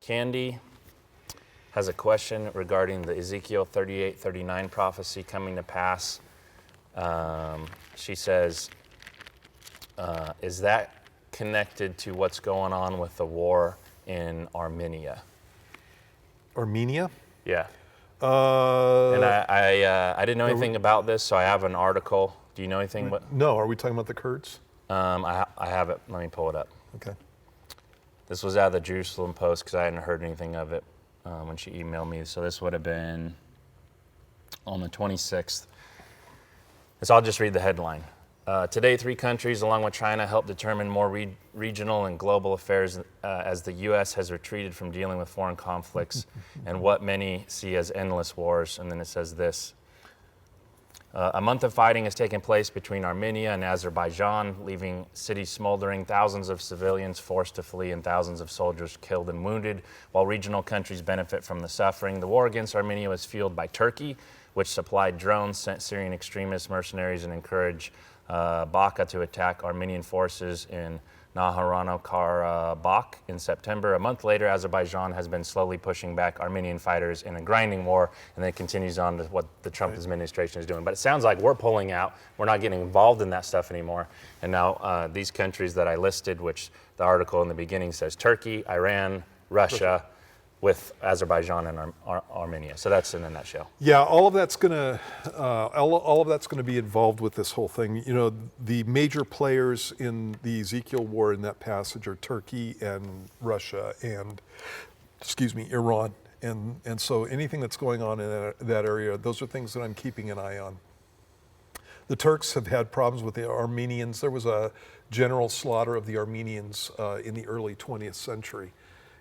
Candy has a question regarding the Ezekiel 38:39 prophecy coming to pass. She says, is that connected to what's going on with the war in Armenia? Armenia? Yeah. And I didn't know anything about this, so I have an article. Do you know anything? No, are we talking about the Kurds? I have it. Let me pull it up. Okay. This was out of the Jerusalem Post because I hadn't heard anything of it when she emailed me. So this would have been on the 26th. So I'll just read the headline. Today, 3 countries, along with China, help determine more regional and global affairs as the U.S. has retreated from dealing with foreign conflicts and what many see as endless wars. And then it says this. A month of fighting has taken place between Armenia and Azerbaijan, leaving cities smoldering, thousands of civilians forced to flee, and thousands of soldiers killed and wounded, while regional countries benefit from the suffering. The war against Armenia was fueled by Turkey, which supplied drones, sent Syrian extremist mercenaries, and encouraged Baku to attack Armenian forces in Nahorno-Karabakh in September. A month later, Azerbaijan has been slowly pushing back Armenian fighters in a grinding war, and then it continues on to what the Trump administration is doing. But it sounds like we're pulling out. We're not getting involved in that stuff anymore. And now these countries that I listed, which the article in the beginning says Turkey, Iran, Russia, with Azerbaijan and Armenia. So that's in a nutshell. Yeah, all of that's going to be involved with this whole thing. You know, the major players in the Ezekiel war in that passage are Turkey and Russia and, Iran. And so anything that's going on in that area, those are things that I'm keeping an eye on. The Turks have had problems with the Armenians. There was a general slaughter of the Armenians in the early 20th century.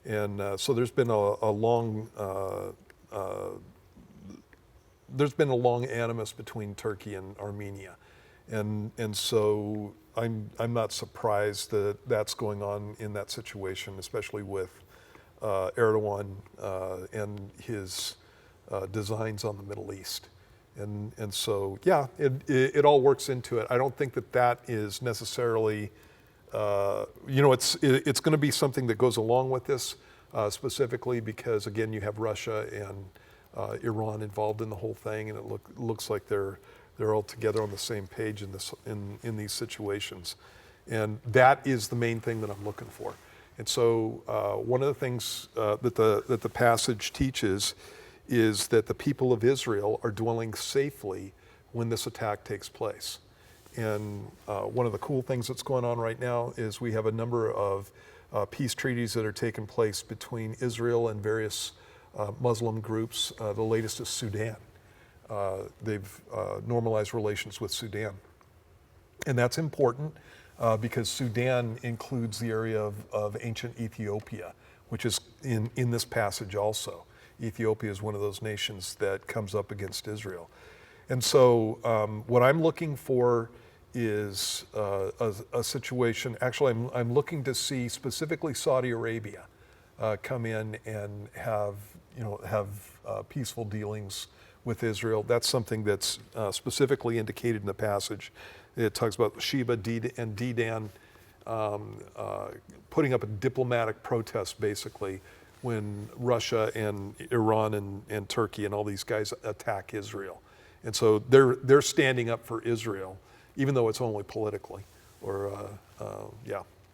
And so there's been a long animus between Turkey and Armenia, and so I'm not surprised that that's going on in that situation, especially with Erdogan and his designs on the Middle East, and so yeah, it all works into it. I don't think that is necessarily. It's going to be something that goes along with this, specifically because, again, you have Russia and Iran involved in the whole thing, and it looks like they're all together on the same page in these situations, and that is the main thing that I'm looking for. And so, one of the things that the passage teaches is that the people of Israel are dwelling safely when this attack takes place. And one of the cool things that's going on right now is we have a number of peace treaties that are taking place between Israel and various Muslim groups. The latest is Sudan. They've normalized relations with Sudan. And that's important because Sudan includes the area of ancient Ethiopia, which is in this passage also. Ethiopia is one of those nations that comes up against Israel. And so what I'm looking for is a situation. Actually, I'm looking to see specifically Saudi Arabia come in and have peaceful dealings with Israel. That's something that's specifically indicated in the passage. It talks about Sheba and Dedan putting up a diplomatic protest, basically, when Russia and Iran and Turkey and all these guys attack Israel. And so they're standing up for Israel, even though it's only politically,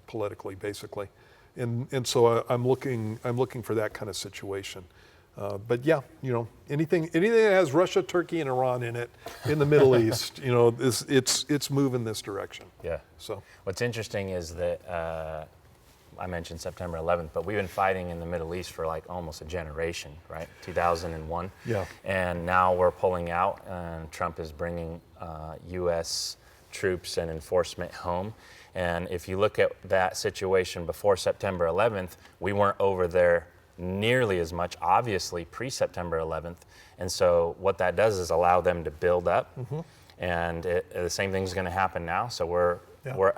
politically, basically. And so I'm looking for that kind of situation. But yeah, anything that has Russia, Turkey, and Iran in it in the Middle East, it's moving this direction. Yeah. So what's interesting is that I mentioned September 11th, but we've been fighting in the Middle East for like almost a generation, right? 2001. Yeah. And now we're pulling out, and Trump is bringing U.S. troops and enforcement home. And if you look at that situation before September 11th, we weren't over there nearly as much, obviously, pre-September 11th. And so what that does is allow them to build up. Mm-hmm. And the same thing's going to happen now. So we're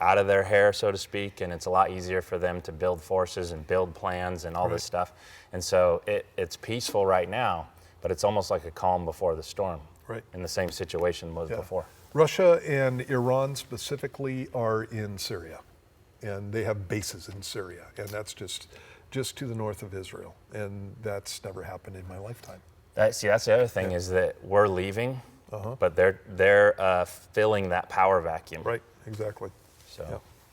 out of their hair, so to speak, and it's a lot easier for them to build forces and build plans and all this stuff. And so it's peaceful right now, but it's almost like a calm before the storm. Right. In the same situation was before. Russia and Iran specifically are in Syria, and they have bases in Syria, and that's just just to the north of Israel, and that's never happened in my lifetime. That's the other thing is that we're leaving, but they're filling that power vacuum. Right, exactly. So. Yeah.